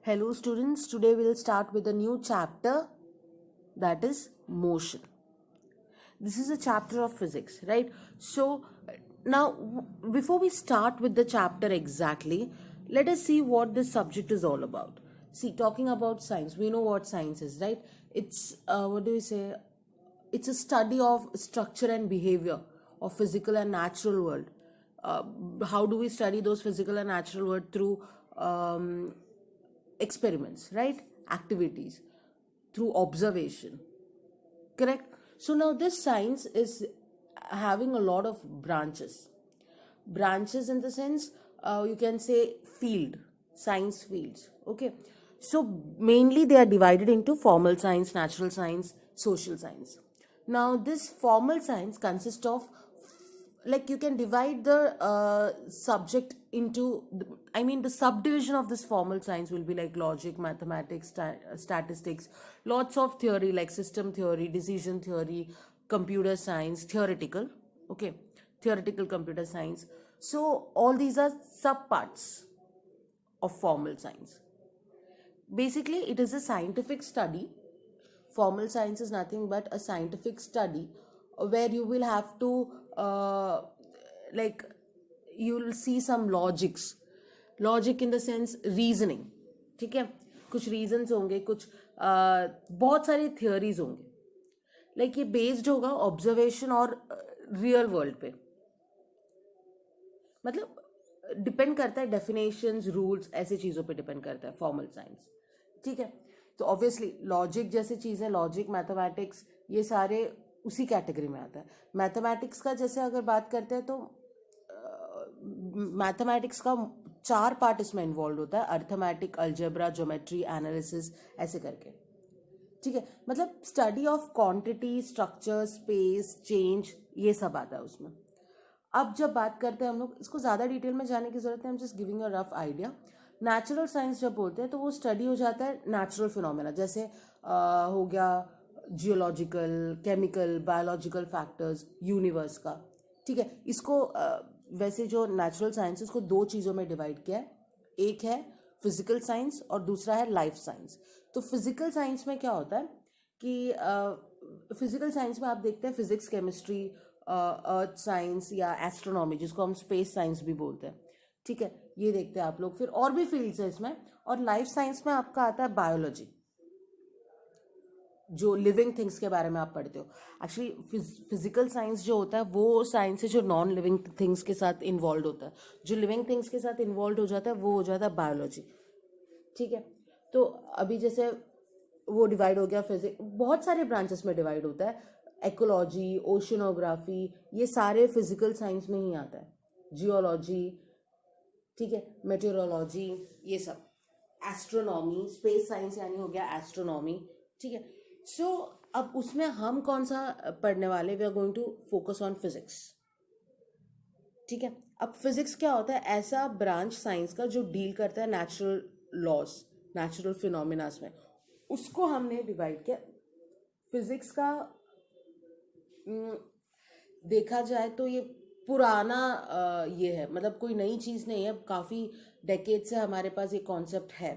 Hello students, today we'll start with a new chapter, that is motion. This is a chapter of physics, right? So now before we start with the chapter exactly, let us see what this subject is all about. See, talking about science, we know what science is, right? It's what do we say? It's a study of structure and behavior of physical and natural world. uh, how do we study those physical and natural world? Through experiments, right? Activities, through observation, correct? So now this science is having a lot of branches in the sense, you can say field, science fields, okay? So mainly they are divided into formal science, natural science, social science. Now this formal science consists of, like, you can divide the subject into the subdivision of this formal science will be like logic, mathematics, statistics, lots of theory like system theory, decision theory, computer science, theoretical, okay, theoretical computer science. So all these are sub parts of formal science. Basically it is a scientific study. Formal science is nothing but a scientific study where you will have to like, you'll see some logic in the sense reasoning, ठीक है? कुछ reasons होंगे, कुछ बहुत सारी theories होंगे, like ये based होगा ऑब्जर्वेशन और रियल वर्ल्ड पे, मतलब डिपेंड करता है डेफिनेशंस, रूल्स, ऐसी चीज़ों पे डिपेंड करता है फॉर्मल साइंस, ठीक है? तो ऑब्वियसली लॉजिक जैसी चीज़ें, लॉजिक, मैथमेटिक्स, ये सारे उसी कैटेगरी में आता है. मैथमेटिक्स का जैसे अगर बात करते हैं तो मैथमेटिक्स का 4 पार्ट इसमें इन्वॉल्व होता है: अर्थमेटिक, अलजेब्रा, ज्योमेट्री, एनालिसिस, ऐसे करके, ठीक है? मतलब study of quantity, structure, space, change, ये सब आता है उसमें. अब जब बात करते हैं हम लोग, इसको ज़्यादा डिटेल में जाने की ज़रूरत है, हम just giving a rough idea. Natural science जब बोलते हैं तो वो स्टडी हो जाता है नेचुरल फिनोमेना, जैसे हो गया geological, chemical, biological factors, universe का, ठीक है? इसको वैसे जो नेचुरल साइंस है उसको 2 चीज़ों में डिवाइड किया है. एक है फिजिकल साइंस और दूसरा है लाइफ साइंस. तो फिजिकल साइंस में क्या होता है कि फिजिकल साइंस में आप देखते हैं फिजिक्स, केमिस्ट्री, अर्थ साइंस या एस्ट्रोनॉमी, जिसको हम स्पेस साइंस भी बोलते हैं, ठीक है? ये देखते हैं आप लोग. फिर और भी फील्ड्स है इसमें. और लाइफ साइंस में आपका आता है बायोलॉजी, जो लिविंग थिंग्स के बारे में आप पढ़ते हो. एक्चुअली फिजिकल साइंस जो होता है वो साइंस है जो नॉन लिविंग थिंग्स के साथ इन्वॉल्व होता है. जो लिविंग थिंग्स के साथ इन्वॉल्व हो जाता है वो हो जाता है बायोलॉजी, ठीक है? तो अभी जैसे वो डिवाइड हो गया फिजिक्स, बहुत सारे ब्रांचेस में डिवाइड होता है. एकोलॉजी, ओशनोग्राफी, ये सारे फिजिकल साइंस में ही आता है. जियोलॉजी, ठीक है, मेटेरोलॉजी, ये सब. एस्ट्रोनॉमी, स्पेस साइंस यानी हो गया एस्ट्रोनॉमी, ठीक है? सो अब उसमें हम कौन सा पढ़ने वाले? We are going to focus on physics, ठीक है? अब फिजिक्स क्या होता है? ऐसा ब्रांच साइंस का जो डील करता है नेचुरल लॉज, नेचुरल फिनोमिनास में. उसको हमने डिवाइड किया. फिजिक्स का देखा जाए तो ये पुराना ये है, मतलब कोई नई चीज़ नहीं है, काफ़ी डेकेड से हमारे पास ये कॉन्सेप्ट है,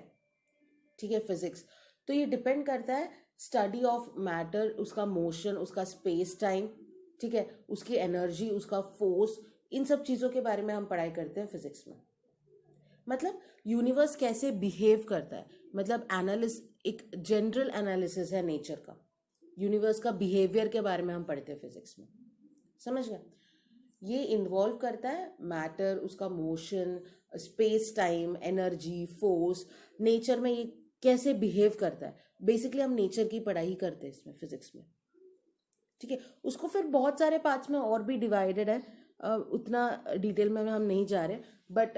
ठीक है? फिजिक्स तो ये डिपेंड करता है स्टडी ऑफ मैटर, उसका मोशन, उसका स्पेस टाइम, ठीक है, उसकी एनर्जी, उसका फोर्स, इन सब चीज़ों के बारे में हम पढ़ाई करते हैं फिजिक्स में. मतलब यूनिवर्स कैसे बिहेव करता है, मतलब एक जनरल एनालिसिस है नेचर का. यूनिवर्स का बिहेवियर के बारे में हम पढ़ते हैं फिजिक्स में, समझ गए? ये इन्वॉल्व करता है मैटर, उसका motion, space time, energy, force, nature में ये कैसे बिहेव करता है. बेसिकली हम नेचर की पढ़ाई करते हैं इसमें, फिजिक्स में, ठीक है? उसको फिर बहुत सारे पार्ट्स में और भी डिवाइडेड है, उतना डिटेल में हम नहीं जा रहे, बट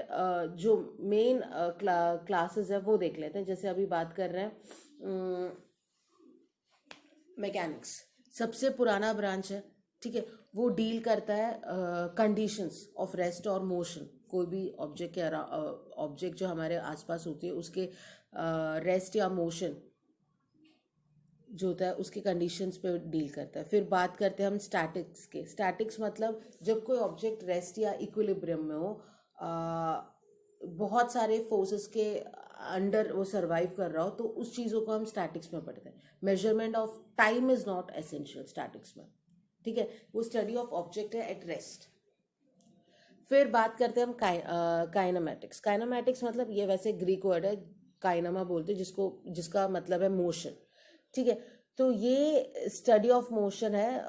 जो मेन क्लासेस है वो देख लेते हैं. जैसे अभी बात कर रहे हैं मैकेनिक्स, सबसे पुराना ब्रांच है, ठीक है? वो डील करता है कंडीशंस ऑफ रेस्ट और मोशन. कोई भी ऑब्जेक्ट के ऑब्जेक्ट जो हमारे आसपास होती है उसके रेस्ट या मोशन जो होता है उसके कंडीशंस पे डील करता है. फिर बात करते हैं हम स्टैटिक्स के. स्टैटिक्स मतलब जब कोई ऑब्जेक्ट रेस्ट या इक्विलिब्रियम में हो, बहुत सारे फोर्सेस के अंडर वो सर्वाइव कर रहा हो, तो उस चीज़ों को हम स्टैटिक्स में पढ़ते हैं. Measurement of time is not essential statics में. ठीक है, वो स्टडी ऑफ ऑब्जेक्ट है एट रेस्ट. फिर बात करते हैं हम काइनेमैटिक्स. काइनेमैटिक्स मतलब ये वैसे ग्रीक वर्ड है, काइनमा बोलते हैं जिसका मतलब है मोशन. ठीक है, तो ये स्टडी ऑफ मोशन है.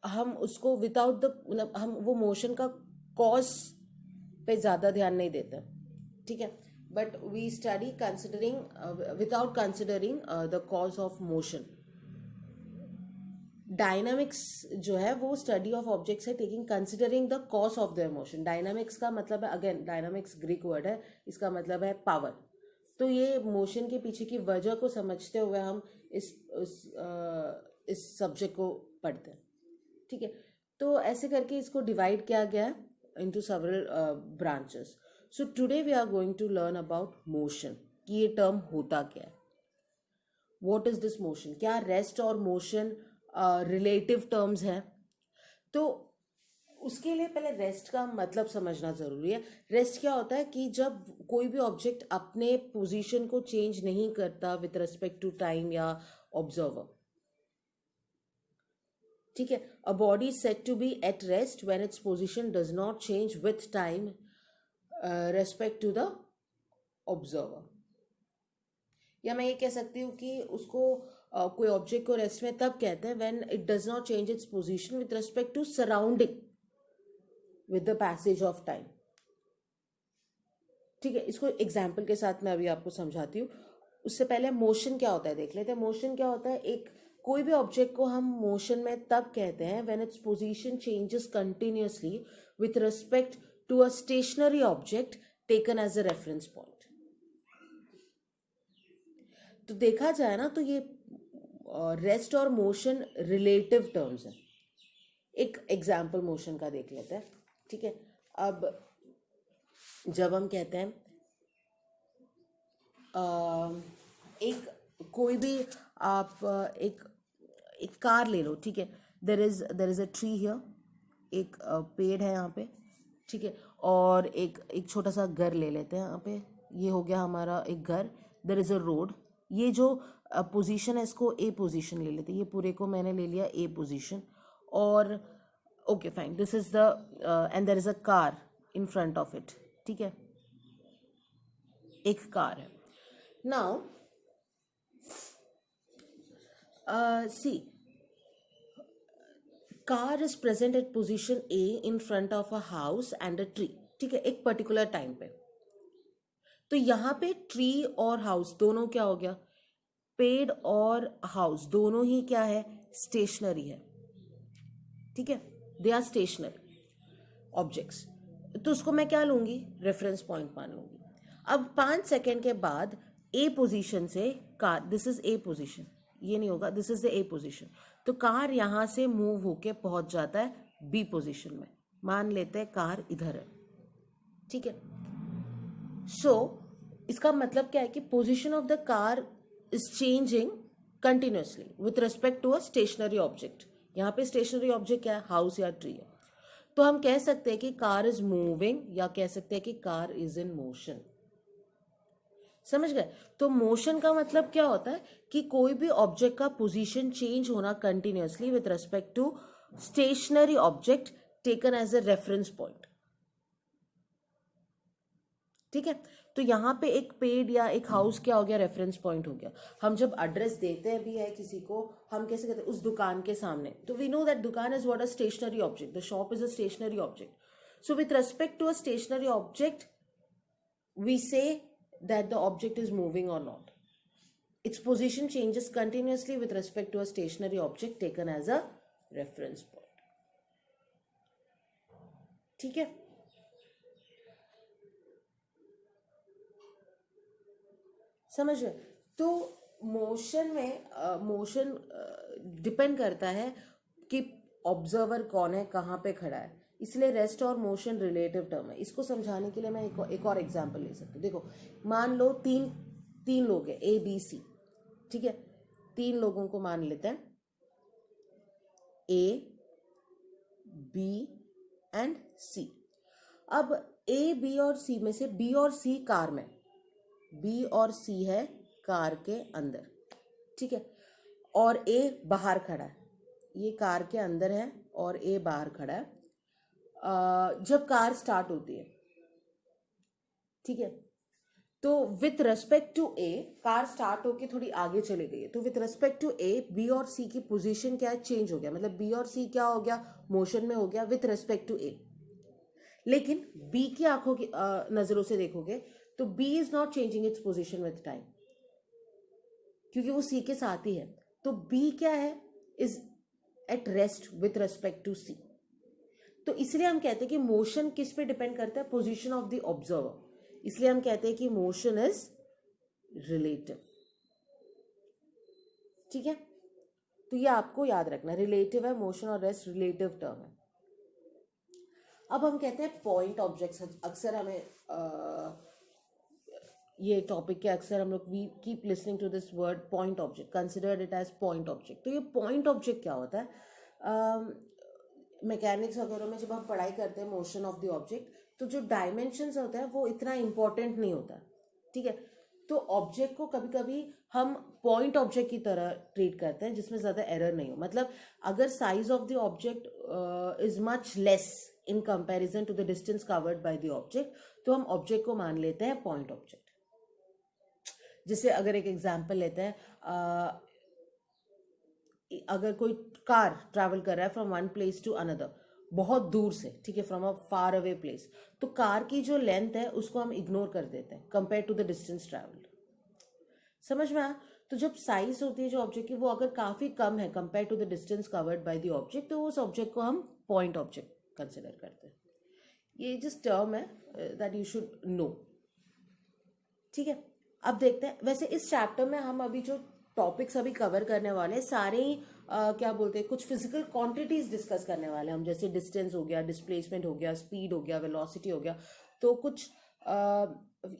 हम उसको विदाउट द मतलब हम वो मोशन का कॉज पे ज़्यादा ध्यान नहीं देते. ठीक है, but we study considering without considering the cause of motion. Dynamics जो है वो स्टडी ऑफ ऑब्जेक्ट्स है taking considering the cause of their motion. Dynamics का मतलब है, अगेन डायनामिक्स ग्रीक वर्ड है, इसका मतलब है पावर. तो ये मोशन के पीछे की वजह को समझते हुए हम इस सब्जेक्ट को पढ़ते हैं. ठीक है, तो ऐसे करके इसको डिवाइड किया गया है into several branches. So today we are going to learn about motion, कि ये टर्म होता क्या है. What is this motion? क्या रेस्ट और मोशन रिलेटिव टर्म्स हैं? तो उसके लिए पहले रेस्ट का मतलब समझना ज़रूरी है. रेस्ट क्या होता है कि जब कोई भी ऑब्जेक्ट अपने पोजीशन को चेंज नहीं करता विथ रिस्पेक्ट टू टाइम या ऑब्जर्वर. ठीक है, a body is said to be at rest when its position does not change with time respect to the observer. या मैं ये कह सकती हूँ कि उसको कोई ऑब्जेक्ट को रेस्ट में तब कहते हैं when it does not change its position with respect to surrounding with the passage of time. ठीक है, इसको एग्जाम्पल के साथ मैं अभी आपको समझाती हूँ. उससे पहले मोशन क्या होता है देख लेते हैं. मोशन क्या होता है, एक कोई भी ऑब्जेक्ट को हम मोशन में तब कहते हैं when its position changes continuously with respect to a stationary object taken as a reference point. तो देखा जाए ना तो ये रेस्ट और मोशन रिलेटिव टर्म्स है. एक एग्जाम्पल मोशन का देख लेते हैं. ठीक है, अब जब हम कहते हैं एक कोई भी आप एक एक कार ले लो. ठीक है, there is a tree here, एक पेड़ है यहाँ पे. ठीक है, और एक छोटा सा घर ले लेते हैं यहाँ पे. ये हो गया हमारा एक घर. There is a road. ये जो पोजीशन है इसको ए पोजीशन ले लेते हैं. ये पूरे को मैंने ले लिया ए पोजीशन. और okay fine, this is the and there is a car in front of it. ठीक है, एक कार है. Now see, car is present at position A in front of a house and a tree. ठीक है, एक particular time पे. तो यहाँ पे ट्री और हाउस दोनों क्या हो गया, पेड़ और हाउस दोनों ही क्या है, स्टेशनरी है. ठीक है, दे आर स्टेशनरी ऑब्जेक्ट्स. तो उसको मैं क्या लूंगी, रेफरेंस पॉइंट मान लूंगी. अब 5 सेकेंड के बाद ए पोजीशन से car, this is a position, ये नहीं होगा, this is the A position. तो कार यहां से मूव होके पहुंच जाता है बी पोजीशन में. मान लेते हैं कार इधर है. ठीक है, सो इसका मतलब क्या है कि position of the car is changing continuously with respect to a stationary object. यहाँ पे स्टेशनरी ऑब्जेक्ट क्या है, हाउस या ट्री है. तो हम कह सकते हैं कि कार इज मूविंग या कह सकते हैं कि कार इज इन मोशन. समझ गए? तो मोशन का मतलब क्या होता है कि कोई भी ऑब्जेक्ट का पोजीशन चेंज होना continuously with respect to stationary object taken as a reference point. ठीक है, तो यहाँ पे एक पेड़ या एक हाउस क्या हो गया, रेफरेंस पॉइंट हो गया. हम जब एड्रेस देते हैं भी है किसी को, हम कैसे कहते हैं, उस दुकान के सामने. तो वी नो दैट दुकान is what, a stationary object. The shop is a stationary object. So with respect to a stationary object we say that the object is moving or not. Its position changes continuously with respect to a stationary object taken as a reference point. ठीक है, समझ गए? तो motion में motion depend करता है कि observer कौन है, कहाँ पे खड़ा है. इसलिए रेस्ट और मोशन रिलेटिव टर्म है. इसको समझाने के लिए मैं एक और एग्जांपल ले सकती हूँ. देखो, मान लो तीन लोग हैं, ए बी सी. ठीक है, 3 लोगों को मान लेते हैं, ए बी एंड सी. अब ए बी और सी में से बी और सी कार में, बी और सी है कार के अंदर, ठीक है, और ए बाहर खड़ा है। ये कार के अंदर है और ए बाहर खड़ा है। जब कार स्टार्ट होती है, ठीक है, तो with respect to A car start होके थोड़ी आगे चली गई है, तो with respect to A B और सी की पोजीशन क्या है, चेंज हो गया, मतलब बी और सी क्या हो गया, मोशन में हो गया विथ रेस्पेक्ट टू ए। लेकिन बी की आंखों की नजरों से देखोगे तो B is not changing its position with time, क्योंकि वो सी के साथ ही है। तो बी क्या है, is at rest with respect to C. तो इसलिए हम कहते हैं कि मोशन किस पे डिपेंड करता है, पोजीशन ऑफ द ऑब्जर्वर। इसलिए हम कहते हैं कि मोशन इज रिलेटिव, ठीक है। तो ये आपको याद रखना, रिलेटिव है मोशन और रेस्ट रिलेटिव टर्म है। अब हम कहते हैं पॉइंट ऑब्जेक्ट्स। अक्सर हमें ये टॉपिक के अक्सर हम लोग we keep listening to this word point object, considered it as point object. तो ये पॉइंट ऑब्जेक्ट क्या होता है, मैकेनिक्स वगैरह में जब हम पढ़ाई करते हैं मोशन ऑफ द ऑब्जेक्ट, तो जो डायमेंशंस होता है वो इतना इंपॉर्टेंट नहीं होता, ठीक है। तो ऑब्जेक्ट को कभी कभी हम पॉइंट ऑब्जेक्ट की तरह ट्रीट करते हैं जिसमें ज़्यादा एरर नहीं हो। मतलब अगर size of the object is much less in comparison to the distance covered by the object, तो हम ऑब्जेक्ट को मान लेते हैं पॉइंट ऑब्जेक्ट। जैसे अगर एक एग्जांपल लेते हैं, अगर कोई कार ट्रैवल कर रहा है from one place to another, बहुत दूर से, ठीक है, from a far away place, तो कार की जो लेंथ है उसको हम इग्नोर कर देते हैं compare to the distance travelled. समझ में आया? तो जब साइज होती है जो ऑब्जेक्ट की, वो अगर काफ़ी कम है compare to the distance covered by the object, तो उस ऑब्जेक्ट को हम पॉइंट ऑब्जेक्ट कंसिडर करते हैं। ये जिस टर्म है दैट यू शुड नो, ठीक है। अब देखते हैं, वैसे इस चैप्टर में हम अभी जो टॉपिक्स अभी कवर करने वाले हैं सारे ही क्या बोलते हैं, कुछ फिजिकल क्वांटिटीज डिस्कस करने वाले हैं हम, जैसे डिस्टेंस हो गया, डिस्प्लेसमेंट हो गया, स्पीड हो गया, वेलोसिटी हो गया। तो कुछ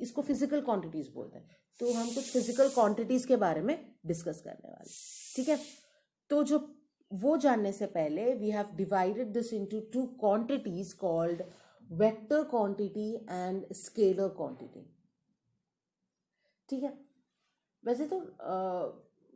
इसको फिजिकल क्वांटिटीज बोलते हैं, तो हम कुछ फिजिकल क्वांटिटीज के बारे में डिस्कस करने वाले, ठीक है। तो जो वो जानने से पहले we have divided this into two quantities called vector quantity and scalar quantity, ठीक है। वैसे तो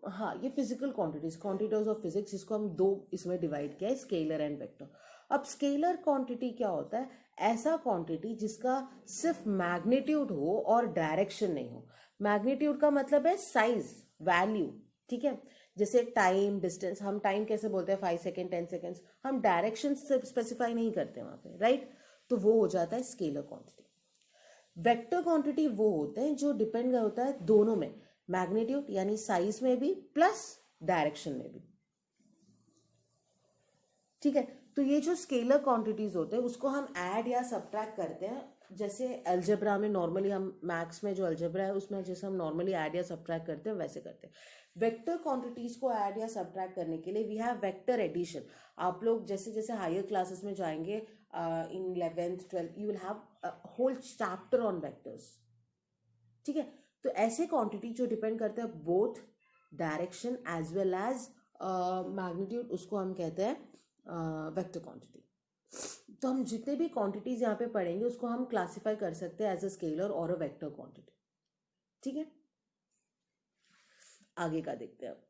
हाँ, ये फिजिकल क्वांटिटीज ऑफ फिजिक्स, जिसको हम दो इसमें डिवाइड किया है, स्केलर एंड वेक्टर। अब स्केलर क्वांटिटी क्या होता है, ऐसा क्वांटिटी जिसका सिर्फ मैग्नीट्यूड हो और डायरेक्शन नहीं हो। मैग्नीट्यूड का मतलब है साइज, वैल्यू, ठीक है। जैसे टाइम, डिस्टेंस, हम टाइम कैसे बोलते हैं 5 सेकेंड 10 सेकेंड्स, हम डायरेक्शन से स्पेसिफाई नहीं करते वहां पे, राइट। तो वो हो जाता है स्केलर क्वांटिटी। वेक्टर क्वांटिटी वो होते हैं जो डिपेंड होता है दोनों में, मैग्नीट्यूड यानी साइज में भी प्लस डायरेक्शन में भी, ठीक है। तो ये जो स्केलर क्वांटिटीज होते हैं उसको हम ऐड या सब्ट्रैक्ट करते हैं, जैसे अलजेब्रा में नॉर्मली हम मैथ्स में जो अलजेब्रा है उसमें जैसे हम नॉर्मली ऐड या सब्ट्रैक्ट करते हैं वैसे करते हैं। वेक्टर क्वांटिटीज को ऐड या सब्ट्रैक्ट करने के लिए वी हैव वेक्टर एडिशन। आप लोग जैसे जैसे हायर क्लासेस में जाएंगे, in 11th 12th you will have whole chapter on vectors, ठीक है। तो ऐसे क्वांटिटी जो डिपेंड करते हैं both direction as well as magnitude, उसको हम कहते हैं वेक्टर क्वांटिटी। तो हम जितने भी क्वांटिटीज यहाँ पे पढ़ेंगे उसको हम क्लासिफाई कर सकते हैं एज अ स्केलर और अ वेक्टर क्वांटिटी, ठीक है। आगे का देखते हैं अब।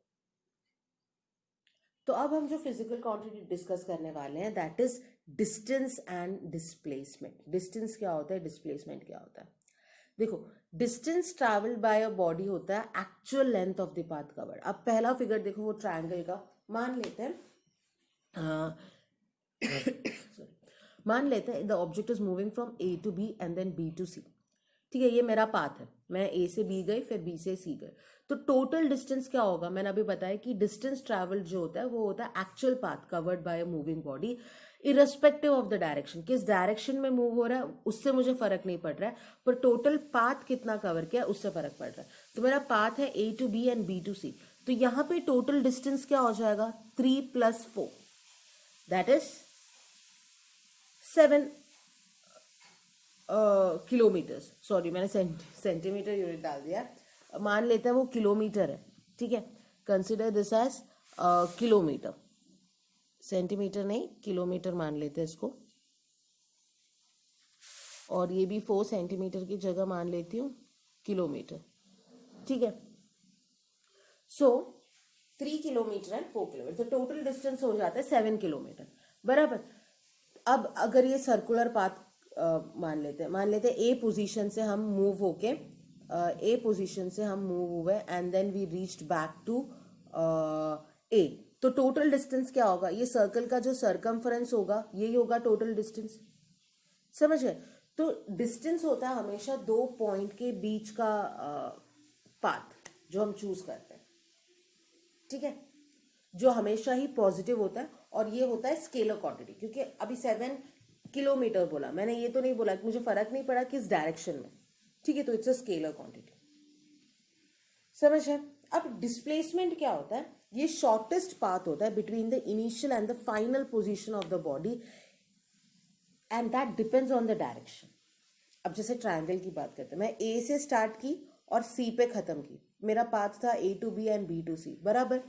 तो अब हम जो फिजिकल क्वांटिटी डिस्कस करने वाले हैं that is distance and displacement. Distance क्या होता है, डिस्प्लेसमेंट क्या होता है। देखो, distance travelled bye a body होता है actual length of the path covered. अब पहला फिगर देखो, वो ट्रायंगल का मान लेते हैं, सॉरी, मान लेते हैं the object is moving from A to B and then B to C, ठीक है। ये मेरा पाथ है, मैं ए से बी गई फिर बी से सी गई, तो टोटल डिस्टेंस क्या होगा, मैंने अभी बताया कि डिस्टेंस ट्रैवल्ड जो होता है वो होता है actual path covered by a moving body irrespective of the direction. किस डायरेक्शन में मूव हो रहा है उससे मुझे फर्क नहीं पड़ रहा है, पर टोटल पाथ कितना कवर किया उससे फर्क पड़ रहा है। तो मेरा पाथ है A to B and B to C, तो यहाँ पे टोटल डिस्टेंस क्या हो जाएगा, 3 + 4 दैट इज 7 किलोमीटर्स। सॉरी, मैंने सेंटीमीटर यूनिट डाल दिया, मान लेते हैं वो किलोमीटर है, ठीक है। Consider this as kilometre, centimetre नहीं किलोमीटर मान लेते हैं इसको, और ये भी 4 सेंटीमीटर की जगह मान लेती हूँ किलोमीटर, ठीक है। सो 3 किलोमीटर एंड 4 किलोमीटर, तो टोटल डिस्टेंस हो जाता है 7 किलोमीटर, बराबर। अब अगर ये सर्कुलर पाथ मान लेते हैं ए पोजीशन से हम मूव होके हुए and then we reached back to A, तो टोटल डिस्टेंस क्या होगा? ये सर्कल का जो सरकमफरेंस होगा यही होगा टोटल डिस्टेंस, समझ गए? तो डिस्टेंस होता है हमेशा दो पॉइंट के बीच का पाथ जो हम चूज करते हैं, ठीक है, जो हमेशा ही पॉजिटिव होता है, और ये होता है स्केलर क्वांटिटी। क्योंकि अभी 7 किलोमीटर बोला मैंने, ये तो नहीं बोला कि मुझे फर्क नहीं पड़ा किस डायरेक्शन में, ठीक है, तो इट्स अ स्केलर क्वांटिटी, समझ है? अब डिस्प्लेसमेंट क्या होता है? ये शॉर्टेस्ट पाथ होता है between the initial and the final position of the body, and that depends on the direction. अब जैसे ट्रायंगल की बात करते हैं, मैं ए से स्टार्ट की और सी पे खत्म की, मेरा पाथ था A to B and B to C, बराबर।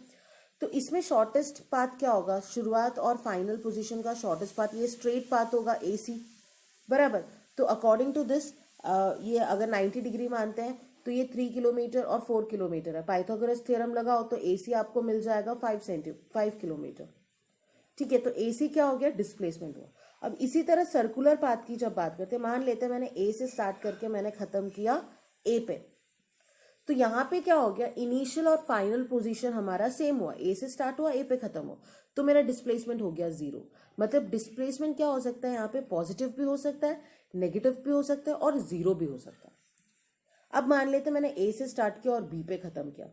तो इसमें शॉर्टेस्ट पाथ क्या होगा? शुरुआत और फाइनल पोजीशन का शॉर्टेस्ट पाथ, ये स्ट्रेट पाथ होगा ए सी, बराबर। तो अकॉर्डिंग टू दिस ये अगर 90 डिग्री मानते हैं तो ये 3 किलोमीटर और 4 किलोमीटर है। पाइथागोरस थ्योरम लगाओ तो ए सी आपको मिल जाएगा 5 किलोमीटर, ठीक है। तो ए सी क्या हो गया? डिस्प्लेसमेंट हुआ। अब इसी तरह सर्कुलर पाथ की जब बात करते हैं, मान लेते हैं मैंने ए से स्टार्ट करके मैंने खत्म किया ए पे, तो यहाँ पे क्या हो गया? इनिशियल और फाइनल पोजीशन हमारा सेम हुआ, ए से स्टार्ट हुआ ए पे खत्म हुआ, तो मेरा डिस्प्लेसमेंट हो गया 0। मतलब डिस्प्लेसमेंट क्या हो सकता है यहाँ पे? पॉजिटिव भी हो सकता है, नेगेटिव भी हो सकता है और 0 भी हो सकता है। अब मान लेते मैंने ए से स्टार्ट किया और बी पे खत्म किया,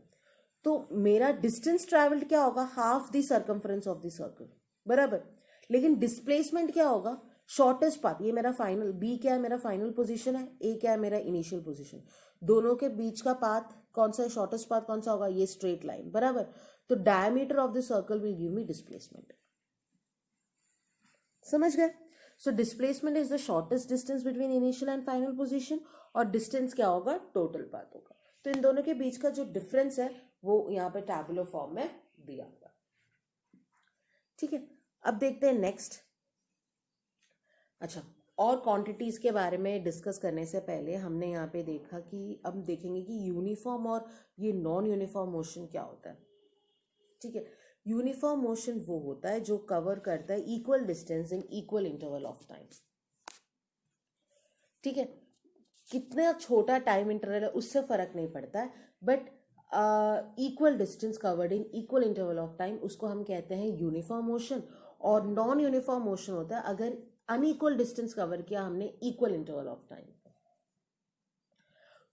तो मेरा डिस्टेंस ट्रैवल्ड क्या होगा? Half the circumference of the circle, बराबर। लेकिन डिस्प्लेसमेंट क्या होगा? शॉर्टेस्ट पाथ, ये मेरा फाइनल, बी क्या है? मेरा फाइनल पोजीशन है, ए क्या है? मेरा इनिशियल पोजीशन। दोनों के बीच का पाथ कौन सा है? शॉर्टेस्ट पाथ कौन सा होगा? ये स्ट्रेट लाइन, बराबर। तो diameter of the circle will give me displacement, समझ गए? So displacement is the shortest distance between initial and final position, और डिस्टेंस क्या होगा? टोटल पाथ होगा। तो इन दोनों के बीच का जो डिफरेंस है वो यहाँ पे टैबुलर फॉर्म में दिया हुआ, ठीक है। अब देखते हैं नेक्स्ट। अच्छा, और क्वांटिटीज के बारे में डिस्कस करने से पहले हमने यहाँ पे देखा कि अब देखेंगे कि यूनिफॉर्म और ये नॉन यूनिफॉर्म मोशन क्या होता है, ठीक है। यूनिफॉर्म मोशन वो होता है जो कवर करता है equal distance in equal interval of time, ठीक है। कितना छोटा टाइम इंटरवल है उससे फर्क नहीं पड़ता है, but equal distance covered in equal interval of time, उसको हम कहते हैं यूनिफॉर्म मोशन। और नॉन यूनिफॉर्म मोशन होता है अगर अनइक्वल डिस्टेंस कवर किया हमने इक्वल इंटरवल ऑफ टाइम।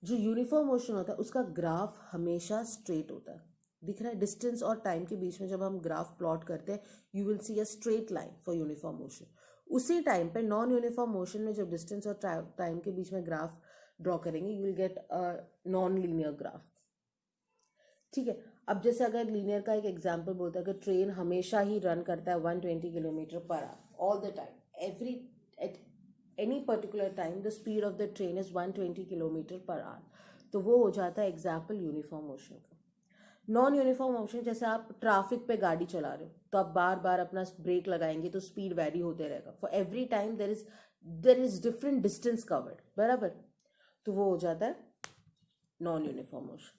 जो यूनिफॉर्म मोशन होता है उसका ग्राफ हमेशा स्ट्रेट होता है, दिख रहा है? डिस्टेंस और टाइम के बीच में जब हम ग्राफ प्लॉट करते हैं you will see a straight line for uniform motion. उसी टाइम पे नॉन यूनिफॉर्म मोशन में जब डिस्टेंस और टाइम के बीच में ग्राफ ड्रॉ करेंगे you will get a non linear graph, ठीक है। अब जैसे अगर लीनियर का एक एग्जांपल बोलते हैं, अगर ट्रेन हमेशा ही रन करता है 120 kilometre per hour all the time, every at any particular time the speed of the train is 120 kilometre per hour, तो वो हो जाता है एग्जाम्पल यूनिफॉर्म मोशन का। नॉन यूनिफॉर्म मोशन, जैसे आप ट्रैफिक पे गाड़ी चला रहे हो तो आप बार बार अपना ब्रेक लगाएंगे तो स्पीड वेरी होते रहेगा, for every time there is different distance covered, बराबर। तो वो हो जाता है नॉन यूनिफॉर्म मोशन।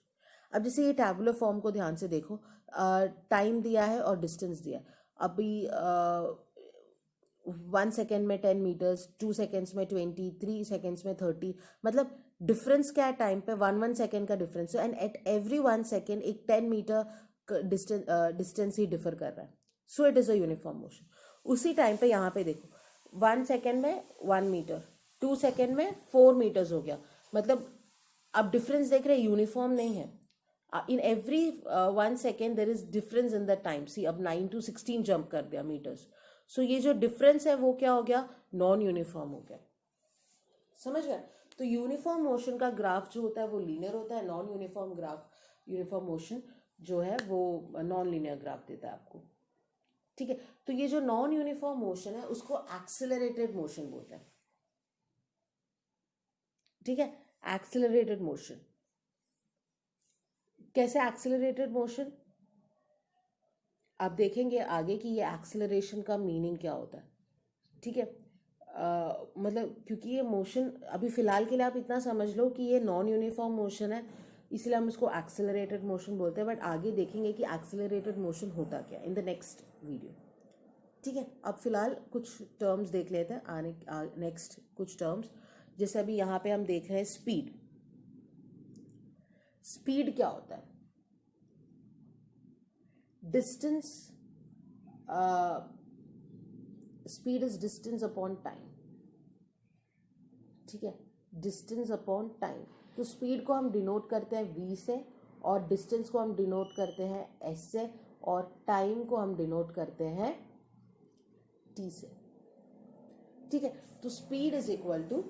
अब जैसे ये टैबुलर फॉर्म को ध्यान से देखो, टाइम दिया है और डिस्टेंस दिया है। अभी 1 सेकेंड में 10 मीटर्स, 2 सेकेंड्स में 20, 3 सेकेंड्स में 30, मतलब डिफरेंस क्या है टाइम पे? 1 सेकेंड का डिफरेंस है, एंड एट एवरी 1 सेकेंड एक 10 मीटर डिस्टेंस ही डिफर कर रहा है, so it is a uniform motion. उसी टाइम पे यहाँ पे देखो 1 सेकेंड में 1 मीटर, 2 सेकेंड में 4 मीटर्स हो गया, मतलब आप डिफरेंस देख रहे हैं, यूनिफॉर्म नहीं है। In every 1 second there is difference in the time. See अब 9 to 16 जंप कर दिया मीटर्स, सो ये जो डिफरेंस है वो क्या हो गया? नॉन यूनिफॉर्म हो गया, समझ गए? तो यूनिफॉर्म मोशन का ग्राफ जो होता है वो लीनियर होता है, non uniform graph, uniform motion जो है वो नॉन लीनियर ग्राफ देता है आपको, ठीक है। तो ये जो नॉन यूनिफॉर्म मोशन है उसको एक्सेलरेटेड मोशन बोलते हैं, ठीक है। एक्सेलरेटेड मोशन, कैसे एक्सेलरेटेड मोशन? आप देखेंगे आगे कि ये एक्सेलरेशन का मीनिंग क्या होता है, ठीक है। मतलब क्योंकि ये मोशन अभी फ़िलहाल के लिए आप इतना समझ लो कि ये नॉन यूनिफॉर्म मोशन है, इसलिए हम इसको एक्सेलरेटेड मोशन बोलते हैं, बट आगे देखेंगे कि एक्सेलरेटेड मोशन होता क्या इन द नेक्स्ट वीडियो। ठीक है, अब फिलहाल कुछ टर्म्स देख लेते हैं, आने नेक्स्ट कुछ टर्म्स, जैसे अभी यहाँ पे हम देख रहे हैं स्पीड। स्पीड क्या होता है? Distance, speed is distance upon time. ठीक है, डिस्टेंस अपॉन टाइम। तो स्पीड को हम डिनोट करते हैं v से, और डिस्टेंस को हम डिनोट करते हैं s से, और टाइम को हम डिनोट करते हैं t से। ठीक है, तो स्पीड इज इक्वल टू,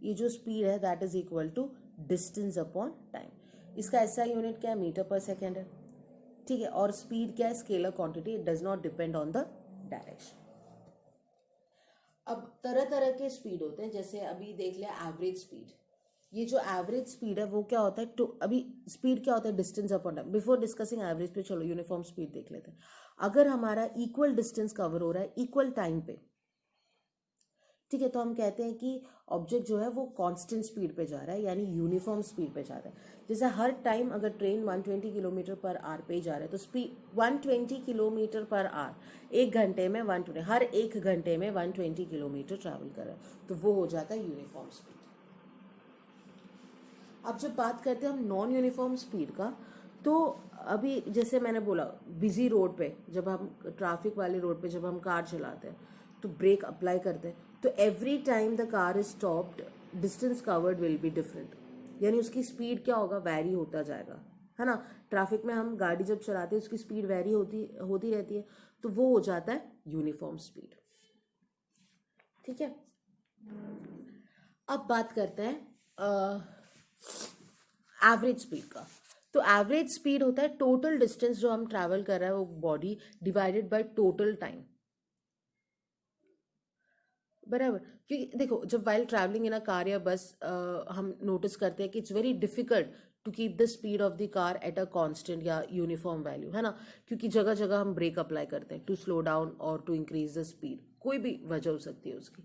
ये जो स्पीड है that is equal to distance upon time. इसका SI यूनिट क्या है? मीटर पर सेकेंड है। ठीक है, और स्पीड क्या है? Scalar quantity, it does not depend on the direction. अब तरह तरह के स्पीड होते हैं, जैसे अभी देख लिया एवरेज स्पीड। ये जो एवरेज स्पीड है वो क्या होता है? तो अभी स्पीड क्या होता है? Distance upon time. Before discussing average पे चलो यूनिफॉर्म स्पीड देख लेते हैं। अगर हमारा इक्वल डिस्टेंस कवर हो रहा है इक्वल टाइम पे, ठीक है, तो हम कहते हैं कि ऑब्जेक्ट जो है वो कांस्टेंट स्पीड पे जा रहा है, यानी यूनिफॉर्म स्पीड पे जा रहा है। जैसे हर टाइम अगर ट्रेन 120 किलोमीटर पर आवर पे जा रहा है, तो स्पीड 120 किलोमीटर पर आवर, एक घंटे में 120, हर एक घंटे में 120 किलोमीटर ट्रैवल कर रहा है, तो वो हो जाता है यूनिफॉर्म स्पीड। अब जब बात करते हैं हम नॉन यूनिफॉर्म स्पीड का, तो अभी जैसे मैंने बोला बिजी रोड पे, जब हम ट्रैफिक वाले रोड पे जब हम कार चलाते हैं तो ब्रेक अप्लाई करते हैं, तो every time the car is stopped distance covered will be different, यानी उसकी स्पीड क्या होगा? वैरी होता जाएगा, है ना। ट्रैफिक में हम गाड़ी जब चलाते हैं उसकी स्पीड वैरी होती रहती है, तो वो हो जाता है यूनिफॉर्म स्पीड। ठीक है, अब बात करते हैं एवरेज स्पीड का। तो एवरेज स्पीड होता है टोटल डिस्टेंस जो हम ट्रैवल कर रहे हैं वो body divided by total time, बराबर। क्योंकि देखो जब while travelling in a car या बस हम नोटिस करते हैं कि it's very difficult to keep the speed of the car at a constant या यूनिफॉर्म वैल्यू, है ना, क्योंकि जगह जगह हम ब्रेक अप्लाई करते हैं टू स्लो डाउन और टू इंक्रीज द स्पीड, कोई भी वजह हो सकती है उसकी।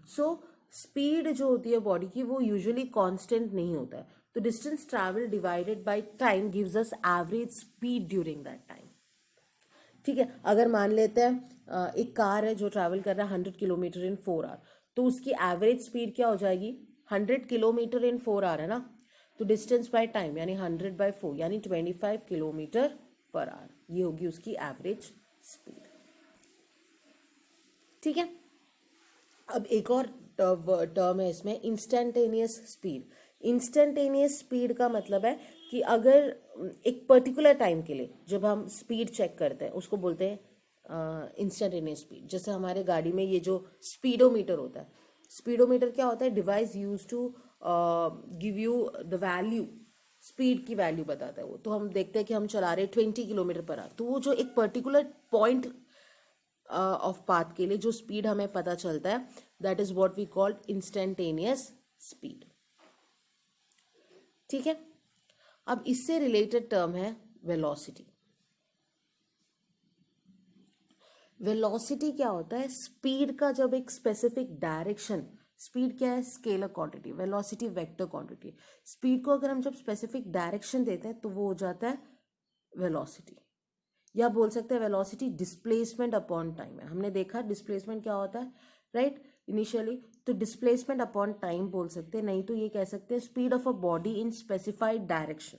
सो स्पीड जो होती है बॉडी की वो यूजुअली कांस्टेंट नहीं होता है, तो distance travel divided by time gives us average speed during that time. ठीक है, अगर मान लेते हैं एक कार है जो ट्रैवल कर रहा है 100 किलोमीटर इन 4 आवर, तो उसकी एवरेज स्पीड क्या हो जाएगी? 100 किलोमीटर इन 4 आवर है ना, तो डिस्टेंस बाय टाइम यानी 100 बाय 4 यानी 25 किलोमीटर पर आवर, ये होगी उसकी एवरेज स्पीड। ठीक है, अब एक और टर्म है इसमें, इंस्टेंटेनियस स्पीड। इंस्टेंटेनियस स्पीड का मतलब है कि अगर एक पर्टिकुलर टाइम के लिए जब हम स्पीड चेक करते हैं उसको बोलते हैं इंस्टेंटेनियस स्पीड। जैसे हमारे गाड़ी में ये जो स्पीडोमीटर होता है, स्पीडोमीटर क्या होता है? Device use to give you the value, speed की वैल्यू बताता है वो। तो हम देखते हैं कि हम चला रहे हैं 20 किलोमीटर पर आवर, तो वो जो एक पर्टिकुलर पॉइंट ऑफ पाथ के लिए जो स्पीड हमें पता चलता है that is what we called instantaneous speed. ठीक है, अब इससे रिलेटेड टर्म है वेलोसिटी। वेलोसिटी क्या होता है? स्पीड का जब एक स्पेसिफिक डायरेक्शन, स्पीड क्या है? Scalar quantity, velocity vector quantity. Speed को अगर हम जब स्पेसिफिक डायरेक्शन देते हैं तो वो हो जाता है वेलोसिटी, या बोल सकते हैं वेलोसिटी डिस्प्लेसमेंट अपॉन टाइम है। हमने देखा डिस्प्लेसमेंट क्या होता है, राइट, इनिशियली, तो डिस्प्लेसमेंट अपॉन टाइम बोल सकते हैं, नहीं तो ये कह सकते हैं speed of a body in specified direction.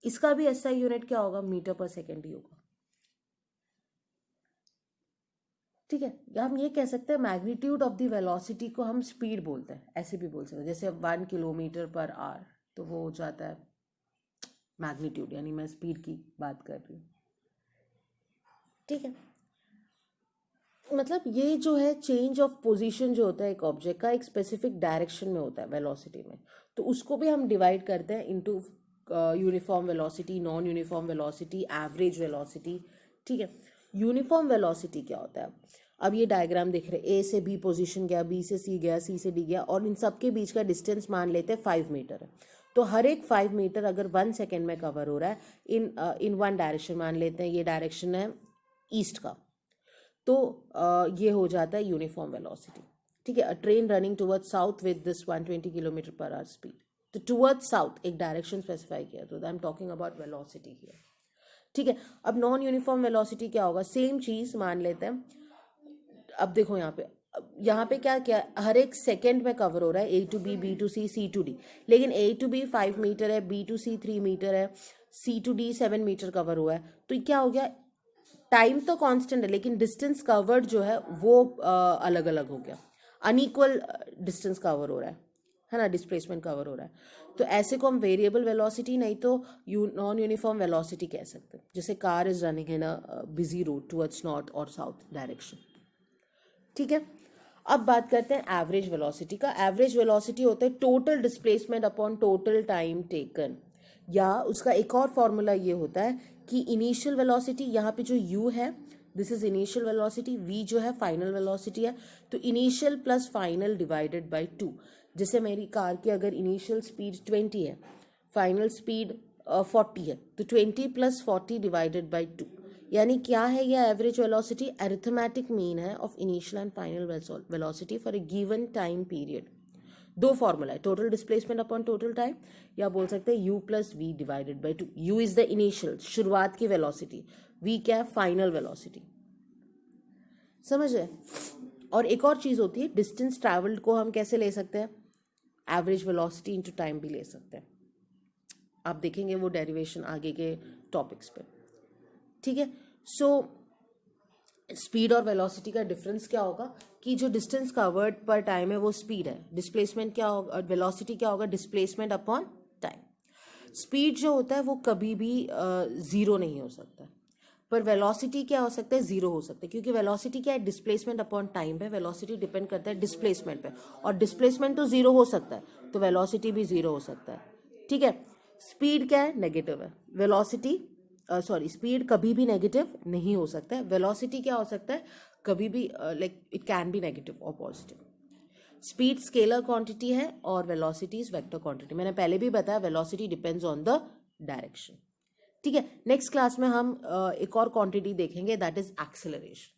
इसका भी SI यूनिट क्या होगा? मीटर पर सेकेंड ही होगा। ठीक है, या हम ये कह सकते हैं मैग्नीट्यूड ऑफ द वेलोसिटी को हम स्पीड बोलते हैं, ऐसे भी बोल सकते हैं, जैसे 1 किलोमीटर पर आवर, तो वो हो जाता है मैग्नीट्यूड, यानी मैं स्पीड की बात कर रही हूँ। ठीक है, मतलब ये जो है चेंज ऑफ पोजीशन जो होता है एक ऑब्जेक्ट का एक स्पेसिफिक डायरेक्शन में होता है वेलोसिटी में, तो उसको भी हम डिवाइड करते हैं into uniform velocity, non uniform velocity, average velocity. ठीक है, यूनिफॉर्म वेलोसिटी क्या होता है? अब ये डायग्राम देख रहे हैं, A से B पोजीशन गया, B से C गया, C से D गया, और इन सबके बीच का डिस्टेंस मान लेते हैं 5 मीटर है। तो हर एक 5 मीटर अगर 1 सेकेंड में कवर हो रहा है इन वन डायरेक्शन, मान लेते हैं ये डायरेक्शन है ईस्ट का, तो ये हो जाता है यूनिफॉर्म वेलोसिटी। ठीक है, अ train running towards south with this 120 kilometre per hour speed, तो टुवर्ड्स साउथ एक डायरेक्शन स्पेसिफाई किया, तो I am talking about velocity here. ठीक है, अब नॉन यूनिफॉर्म वेलोसिटी क्या होगा, सेम चीज मान लेते हैं। अब देखो यहाँ पे क्या क्या हर एक सेकंड में कवर हो रहा है, A to B, B to C, C to D, लेकिन ए टू बी 5 मीटर है, बी टू सी 3 मीटर है, C to D 7 metre cover हुआ है, तो क्या हो गया, टाइम तो कांस्टेंट है लेकिन डिस्टेंस कवर्ड जो है वो अलग अलग हो गया, अनइक्वल डिस्टेंस कवर हो रहा है ना, डिस्प्लेसमेंट कवर हो रहा है। तो ऐसे को हम वेरिएबल वेलोसिटी नहीं तो नॉन यूनिफॉर्म वेलोसिटी कह सकते हैं, जैसे car is running in a busy route towards north और साउथ डायरेक्शन। ठीक है, अब बात करते हैं एवरेज वेलोसिटी का। एवरेज वेलोसिटी होता है total displacement upon total time taken, या उसका एक और फॉर्मूला ये होता है कि इनिशियल वेलोसिटी, यहाँ पे जो u है this is initial velocity, v जो है फाइनल वेलोसिटी है, तो initial plus final divided by 2। जैसे मेरी कार की अगर इनिशियल स्पीड 20 है, फाइनल स्पीड 40 है, तो 20 प्लस 40 डिवाइडेड बाय 2, यानी क्या है ये एवरेज वेलोसिटी, अरिथमेटिक मीन है of initial and final velocity for a given time period. दो फॉर्मूला है, total displacement upon total time, या बोल सकते हैं u plus v divided by 2। u is the initial, शुरुआत की वेलोसिटी, v क्या है, फाइनल वेलोसिटी। समझ रहे? और एक और चीज होती है, डिस्टेंस ट्रैवल्ड को हम कैसे ले सकते हैं, एवरेज वेलोसिटी इनटू टाइम भी ले सकते हैं। आप देखेंगे वो डेरिवेशन आगे के टॉपिक्स पे। ठीक है, सो स्पीड और वेलोसिटी का डिफरेंस क्या होगा कि जो डिस्टेंस कवर्ड पर टाइम है वो स्पीड है, डिस्प्लेसमेंट क्या होगा, वेलोसिटी क्या होगा, डिस्प्लेसमेंट अपॉन टाइम। स्पीड जो होता है वो कभी भी जीरो नहीं हो सकता, पर वेलोसिटी क्या हो सकता है, जीरो हो सकता है, क्योंकि वेलोसिटी क्या है, डिस्प्लेसमेंट अपॉन टाइम है, वेलोसिटी डिपेंड करता है डिस्प्लेसमेंट पे, और डिस्प्लेसमेंट तो जीरो हो सकता है तो वेलोसिटी भी जीरो हो सकता है। ठीक है, स्पीड क्या है, नेगेटिव है, वेलोसिटी स्पीड कभी भी नेगेटिव नहीं हो सकता है, वेलोसिटी क्या हो सकता है, कभी भी like it can be negative और पॉजिटिव। स्पीड स्केलर क्वांटिटी है और वेलोसिटी इज वेक्टर क्वांटिटी, मैंने पहले भी बताया velocity depends on the direction. ठीक है, नेक्स्ट क्लास में हम एक और क्वांटिटी देखेंगे, दैट इज एक्सेलरेशन।